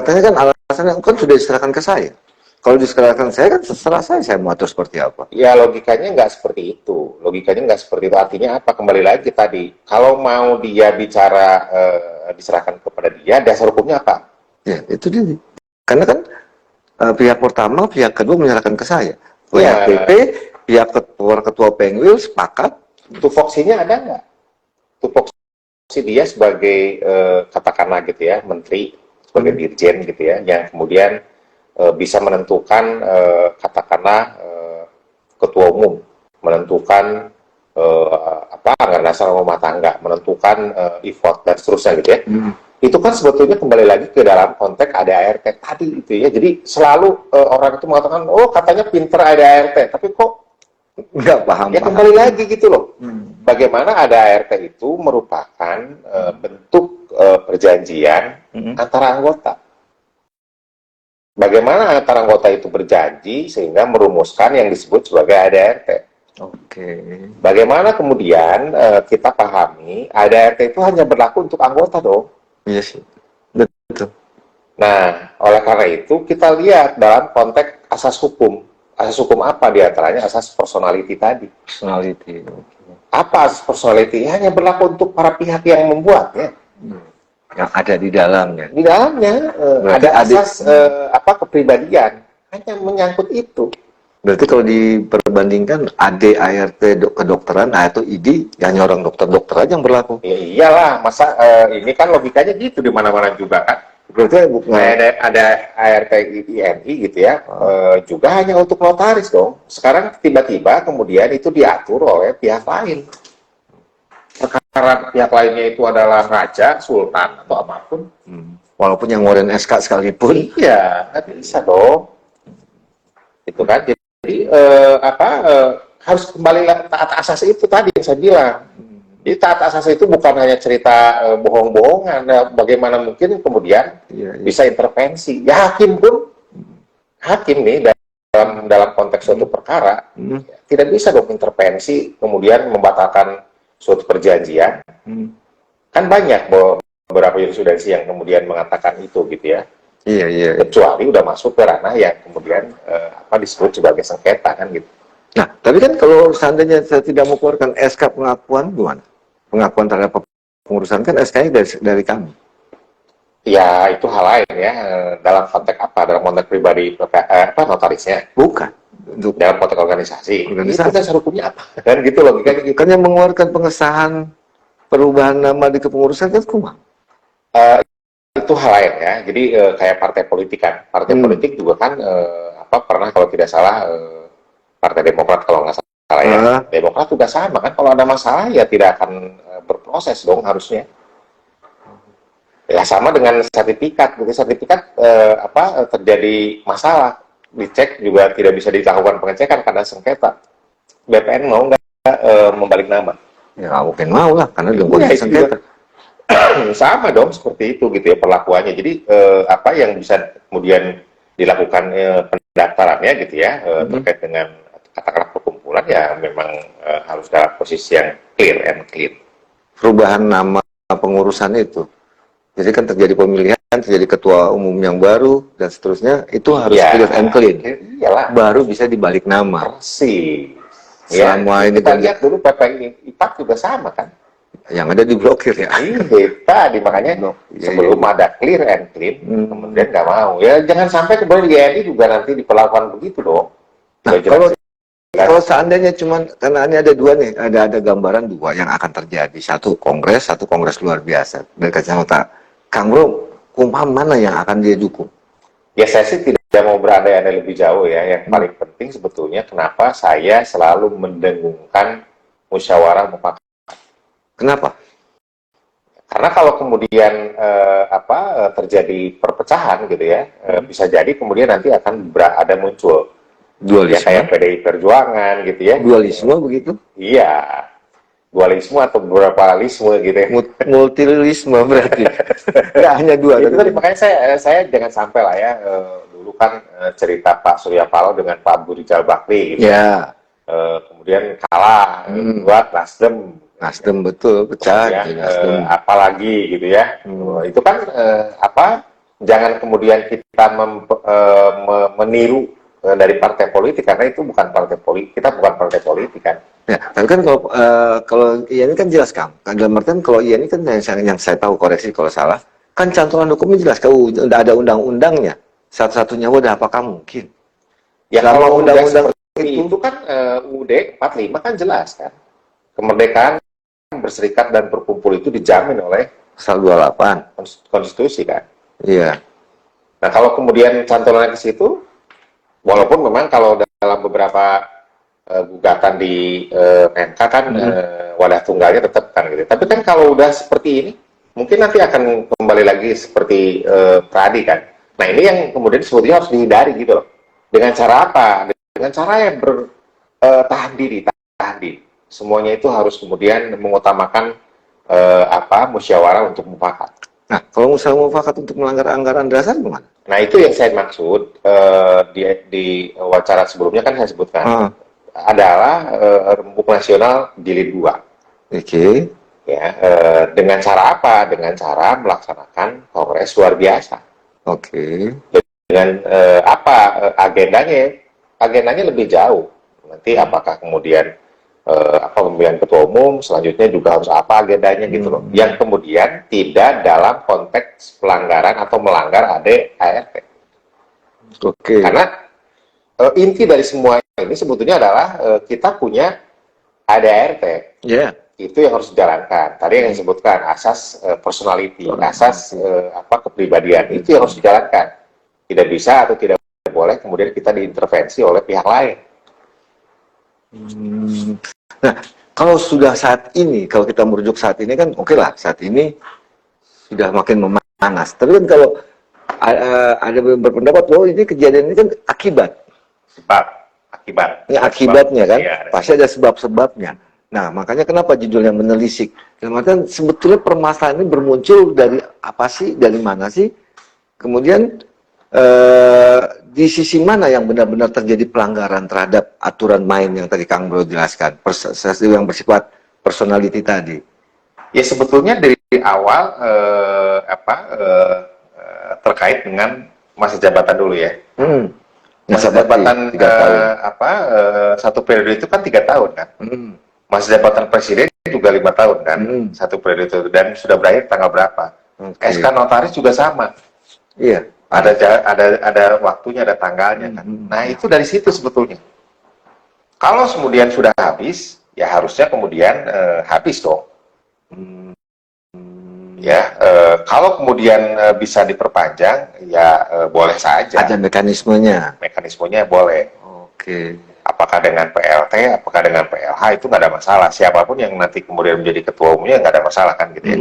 katanya kan alasannya kan sudah diserahkan ke saya. Kalau diserahkan saya kan terserah saya mau atur seperti apa. Ya logikanya nggak seperti itu. Logikanya nggak seperti itu. Artinya apa? Kembali lagi tadi, kalau mau dia bicara diserahkan kepada dia, dasar hukumnya apa? Ya itu dia. Karena kan pihak pertama, pihak kedua menyerahkan ke saya. Ya, WHPP, pihak ketua Pengwil sepakat. tupoksinya ada nggak? Tupoksi dia sebagai katakanlah gitu ya, menteri, sebagai dirjen gitu ya, yang kemudian bisa menentukan katakanlah ketua umum, menentukan anggaran dasar rumah tangga, menentukan e-vote dan seterusnya gitu ya. Itu kan sebetulnya kembali lagi ke dalam konteks ADART tadi itu ya. Jadi selalu orang itu mengatakan, oh katanya pinter ADART, tapi kok nggak paham. Ya kembali lagi gitu loh. Bagaimana ADART itu merupakan bentuk perjanjian antara anggota. Bagaimana antara anggota itu berjanji sehingga merumuskan yang disebut sebagai ADART. Oke. Bagaimana kemudian kita pahami ADART itu hanya berlaku untuk anggota dong. Iya sih. Betul. Nah, oleh karena itu kita lihat dalam konteks asas hukum. Asas hukum apa diantaranya? Asas personality tadi. Personality. Apa asas personality? Hanya berlaku untuk para pihak yang membuatnya. Yang ada di dalamnya. Di dalamnya ada asas kepribadian. Hanya menyangkut itu. Berarti kalau diperbandingkan AD, ART, kedokteran, nah itu ID, yang orang dokter-dokter aja yang berlaku. Ya iyalah, masa ini kan logikanya gitu di mana-mana juga kan. Berarti ada ART INI gitu ya, juga hanya untuk notaris dong. Sekarang tiba-tiba kemudian itu diatur oleh pihak lain. Perkara pihak lainnya itu adalah raja, sultan atau apapun. Walaupun yang ngeluarin SK sekalipun. Iya, nggak bisa dong. Itu kan. Jadi harus kembali taat asas itu tadi yang saya bilang. Jadi taat asas itu bukan hanya cerita bohong-bohongan. Nah, bagaimana mungkin kemudian bisa intervensi? Ya hakim nih dalam konteks suatu perkara tidak bisa dong intervensi kemudian membatalkan suatu perjanjian. Kan banyak beberapa jurisprudensi yang kemudian mengatakan itu gitu ya. Iya. Kecuali udah masuk ke ranah yang kemudian disebut sebagai sengketa kan gitu. Nah, tapi kan kalau seandainya saya tidak mau keluarkan SK pengakuan, gimana? Pengakuan terhadap pengurusan kan SK-nya dari kami. Ya, itu hal lain ya. Dalam konteks apa? Dalam konteks pribadi notarisnya? Bukan. Dalam konteks organisasi. Itu dasar hukumnya apa? Kan gitu logikanya gitu. Kan yang mengeluarkan pengesahan perubahan nama di kepengurusan kan kumah. Itu hal lain ya. Jadi kayak partai politik kan. Partai politik juga kan pernah kalau tidak salah Partai Demokrat kalau nggak salah ya. Demokrat juga sama kan. Kalau ada masalah ya tidak akan berproses dong harusnya. Ya sama dengan sertifikat. Gitu. Sertifikat terjadi masalah dicek juga tidak bisa dilakukan pengecekan karena sengketa. BPN mau nggak membalik nama? Ya nggak mungkin mau lah karena belum kondisi sengketa. Sama dong seperti itu gitu ya perlakuannya. Jadi apa yang bisa kemudian dilakukan pendaftarannya gitu ya terkait dengan katakanlah perkumpulan ya memang harus dalam posisi yang clear and clean. Perubahan nama pengurusan itu. Jadi kan terjadi pemilihan, terjadi ketua umum yang baru dan seterusnya itu harus clear and clean. Iyalah. Baru bisa dibalik nama. Persis. Selama ya, ini kita lihat dulu PPI IPAK juga sama kan. Yang ada diblokir ya. Tadi makanya sebelum ada clear and clean, kemudian nggak mau. Ya jangan sampai kemudian di INI juga nanti diperlakukan begitu dong. Nah, kalau seandainya cuman karena ini ada dua nih, ada gambaran dua yang akan terjadi. Satu kongres luar biasa. Dari kacamata Kang Bro, kumham mana yang akan dia dukung? Ya saya sih tidak mau berandai-andai lebih jauh ya. Yang paling penting sebetulnya kenapa saya selalu mendengungkan musyawarah mufakat. Kenapa? Karena kalau kemudian terjadi perpecahan gitu ya, bisa jadi kemudian nanti akan ada muncul dualisme. Ya kayak PDI Perjuangan gitu ya. Dualisme begitu? Iya. Dualisme atau beberapa lisme gitu ya. Multilisme berarti. Nggak hanya dua. Itu tadi makanya saya jangan sampai lah ya, dulu kan cerita Pak Surya Paloh dengan Pak Abu Rizal Bakri gitu. Ya. Kemudian kalah buat Nasdem betul pecah ya, apalagi gitu ya. Itu kan jangan kemudian kita meniru dari partai politik, karena itu bukan partai politik, kita bukan partai politik kan. Ya, tapi kan kalau iya ini kan jelas Kang. Dalam artian kalau iya ini kan yang saya tahu, koreksi kalau salah, kan cantolan hukumnya jelas. Kalau udah ada undang-undangnya, satu-satunya wadah apakah mungkin? Ya Selama kalau undang-undang seperti itu kan UUD 45 kan jelas kan. Kemerdekaan berserikat dan berkumpul itu dijamin oleh pasal 28. konstitusi kan. Iya. Nah kalau kemudian cantolannya ke situ, walaupun memang kalau dalam beberapa gugatan di MK kan wadah tunggalnya tetap kan gitu. Tapi kan kalau udah seperti ini, mungkin nanti akan kembali lagi seperti tadi kan. Nah ini yang kemudian sebetulnya harus dihindari gitu loh. Dengan cara apa? Dengan cara yang tahan diri. Semuanya itu harus kemudian mengutamakan musyawarah untuk mufakat. Nah, kalau misalnya mufakat untuk melanggar anggaran dasar gimana? Nah itu yang saya maksud di wawancara sebelumnya kan saya sebutkan. Adalah Rembuk Nasional Jilid 2. Oke. Ya, dengan cara apa? Dengan cara melaksanakan kongres luar biasa. Oke. Dengan agendanya? Agendanya lebih jauh. Nanti apakah kemudian pemilihan ketua umum, selanjutnya juga harus apa agendanya gitu loh. Yang kemudian tidak dalam konteks pelanggaran atau melanggar ADART. Oke. Karena inti dari semua ini sebetulnya adalah kita punya ADART. Ya. Itu yang harus dijalankan. Tadi yang disebutkan asas personality, asas kepribadian, itu yang harus dijalankan. Tidak bisa atau tidak boleh kemudian kita diintervensi oleh pihak lain. Nah, kalau sudah saat ini, kalau kita merujuk saat ini kan oke lah, saat ini sudah makin memanas. Tapi kan kalau ada berpendapat bahwa ini kejadian ini kan akibat. Akibat. Ini akibatnya kan, ya, pasti ada sebab-sebabnya. Nah, makanya kenapa judulnya menelisik? Dalam artian sebetulnya permasalahan ini bermuncul dari apa sih, dari mana sih? Kemudian di sisi mana yang benar-benar terjadi pelanggaran terhadap aturan main yang tadi Kang Bro jelaskan, yang bersifat personality tadi? Ya sebetulnya dari awal terkait dengan masa jabatan dulu ya. Masa jabatan 3 tahun. Satu periode itu kan 3 tahun kan. Masa jabatan presiden juga 5 tahun kan. Satu periode itu, dan sudah berakhir tanggal berapa. SK notaris juga sama. Iya. Ada waktunya, ada tanggalnya kan. Nah itu dari situ sebetulnya. Kalau kemudian sudah habis, ya harusnya kemudian habis dong. Ya, kalau kemudian bisa diperpanjang, ya boleh saja. Ada mekanismenya. Mekanismenya boleh. Oke. Apakah dengan PLT, apakah dengan PLH, itu nggak ada masalah. Siapapun yang nanti kemudian menjadi ketua umumnya nggak ada masalah kan gitu ya.